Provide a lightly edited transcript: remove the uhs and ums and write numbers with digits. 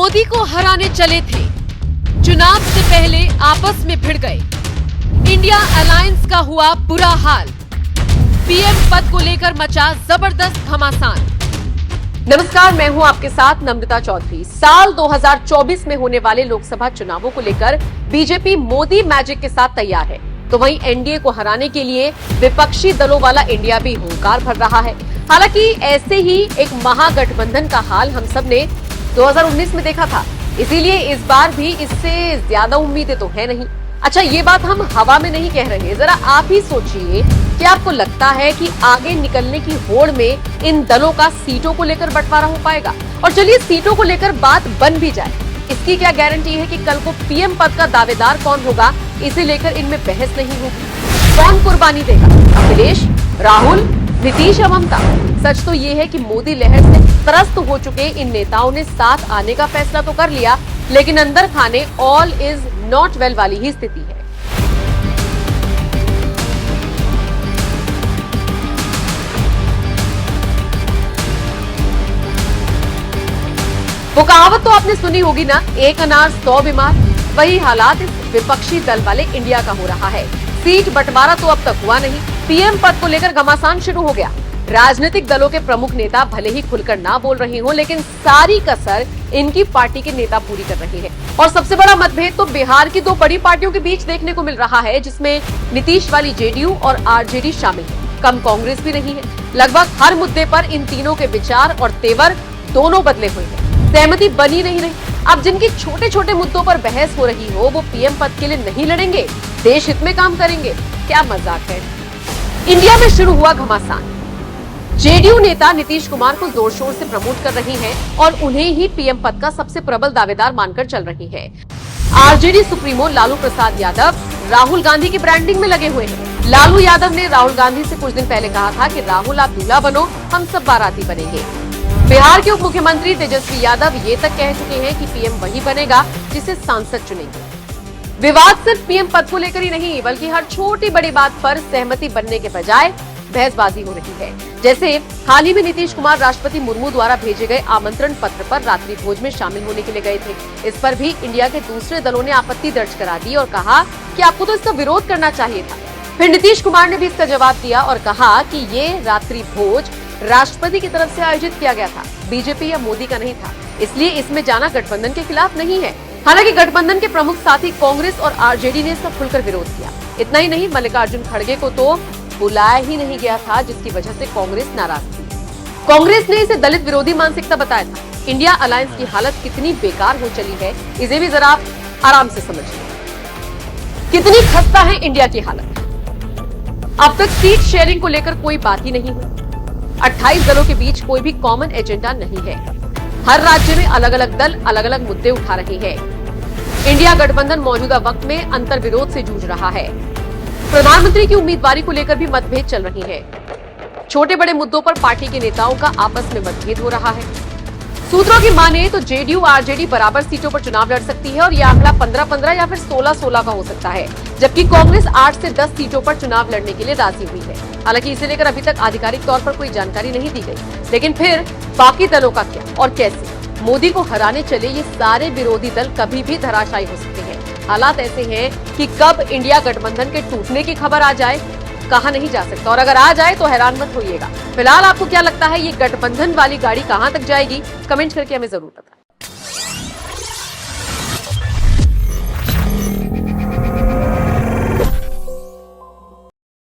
मोदी को हराने चले थे, चुनाव से पहले आपस में भिड़ गए। इंडिया अलायंस का हुआ बुरा हाल, पीएम पद को लेकर मचा जबरदस्त घमासान। नमस्कार, मैं हूं आपके साथ नम्रता चौधरी। साल 2024 में होने वाले लोकसभा चुनावों को लेकर बीजेपी मोदी मैजिक के साथ तैयार है, तो वहीं एनडीए को हराने के लिए विपक्षी दलों वाला इंडिया भी हुंकार भर रहा है। हालांकि ऐसे ही एक महागठबंधन का हाल हम सब ने 2019 में देखा था, इसीलिए इस बार भी इससे ज्यादा उम्मीदें तो है नहीं। अच्छा, ये बात हम हवा में नहीं कह रहे, जरा आप ही सोचिए कि आपको लगता है कि आगे निकलने की होड़ में इन दलों का सीटों को लेकर बंटवारा हो पाएगा? और चलिए सीटों को लेकर बात बन भी जाए, इसकी क्या गारंटी है कि कल को पीएम पद का दावेदार कौन होगा, इसे लेकर इनमें बहस नहीं होगी। कौन कुर्बानी देगा, अखिलेश, राहुल, नीतीश या ममता? सच तो ये है कि मोदी लहर से त्रस्त हो चुके इन नेताओं ने साथ आने का फैसला तो कर लिया, लेकिन अंदर खाने ऑल इज नॉट वेल वाली ही स्थिति है। वो कहावत तो आपने सुनी होगी ना, एक अनार 100 बीमार। वही हालात इस विपक्षी दल वाले इंडिया का हो रहा है। सीट बंटवारा तो अब तक हुआ नहीं, पीएम पद को लेकर घमासान शुरू हो गया। राजनीतिक दलों के प्रमुख नेता भले ही खुलकर ना बोल रहे हों, लेकिन सारी कसर इनकी पार्टी के नेता पूरी कर रहे हैं। और सबसे बड़ा मतभेद तो बिहार की दो बड़ी पार्टियों के बीच देखने को मिल रहा है, जिसमें नीतीश वाली जेडीयू और आरजेडी शामिल है। कम कांग्रेस भी नहीं है। लगभग हर मुद्दे पर इन तीनों के विचार और तेवर दोनों बदले हुए हैं, सहमति बनी नहीं रही। अब जिनके छोटे छोटे मुद्दों पर बहस हो रही हो, वो पीएम पद के लिए नहीं लड़ेंगे, देश हित में काम करेंगे। क्या मजाक है। इंडिया में शुरू हुआ घमासान। जेडीयू नेता नीतीश कुमार को जोर शोर से प्रमोट कर रही हैं और उन्हें ही पीएम पद का सबसे प्रबल दावेदार मानकर चल रही है। आरजेडी सुप्रीमो लालू प्रसाद यादव राहुल गांधी की ब्रांडिंग में लगे हुए हैं। लालू यादव ने राहुल गांधी से कुछ दिन पहले कहा था कि राहुल आप दूल्हा बनो, हम सब बाराती बनेंगे। बिहार के उप मुख्यमंत्री तेजस्वी यादव ये तक कह चुके हैं कि पीएम वही बनेगा जिसे सांसद चुनेंगे। विवाद सिर्फ पीएम पद को लेकर ही नहीं, बल्कि हर छोटी बड़ी बात पर सहमति बनने के बजाय बहसबाजी हो रही है। जैसे हाल ही में नीतीश कुमार राष्ट्रपति मुर्मू द्वारा भेजे गए आमंत्रण पत्र पर रात्रि भोज में शामिल होने के लिए गए थे। इस पर भी इंडिया के दूसरे दलों ने आपत्ति दर्ज करा दी और कहा कि आपको तो इसका विरोध करना चाहिए था। फिर नीतीश कुमार ने भी इसका जवाब दिया और कहा कि ये रात्रि भोज राष्ट्रपति की तरफ से आयोजित किया गया था, बीजेपी या मोदी का नहीं था, इसलिए इसमें जाना गठबंधन के खिलाफ नहीं है। हालांकि गठबंधन के प्रमुख साथी कांग्रेस और आरजेडी ने इसका खुलकर विरोध किया। इतना ही नहीं, मल्लिकार्जुन खड़गे को तो बुलाया ही नहीं गया था, जिसकी वजह से कांग्रेस नाराज थी। कांग्रेस ने इसे दलित विरोधी मानसिकता बताया था। इंडिया अलायंस की हालत कितनी बेकार हो चली है, इसे भी जरा आप आराम से समझिए। कितनी खस्ता है इंडिया की हालत। अब तक सीट शेयरिंग को लेकर कोई बात ही नहीं हुई। 28 दलों के बीच कोई भी कॉमन एजेंडा नहीं है। हर राज्य में अलग अलग दल अलग अलग मुद्दे उठा रहे हैं। इंडिया गठबंधन मौजूदा वक्त में अंतर विरोध से जूझ रहा है। प्रधानमंत्री की उम्मीदवारी को लेकर भी मतभेद चल रही है। छोटे बड़े मुद्दों पर पार्टी के नेताओं का आपस में मतभेद हो रहा है। सूत्रों की माने तो जेडीयू आरजेडी बराबर सीटों पर चुनाव लड़ सकती है और यह आंकड़ा 15-15 या फिर 16-16 का हो सकता है, जबकि कांग्रेस 8 से 10 सीटों पर चुनाव लड़ने के लिए राजी हुई है। हालांकि इसे लेकर अभी तक आधिकारिक तौर पर कोई जानकारी नहीं दी गई, लेकिन फिर बाकी दलों का क्या और कैसे? मोदी को हराने चले ये सारे विरोधी दल कभी भी धराशायी हो सकते हैं। हालात ऐसे हैं कि कब इंडिया गठबंधन के टूटने की खबर आ जाए, कहा नहीं जा सकता, और अगर आ जाए तो हैरान मत होइएगा। फिलहाल आपको क्या लगता है, ये गठबंधन वाली गाड़ी कहां तक जाएगी? कमेंट करके हमें जरूर बताएं।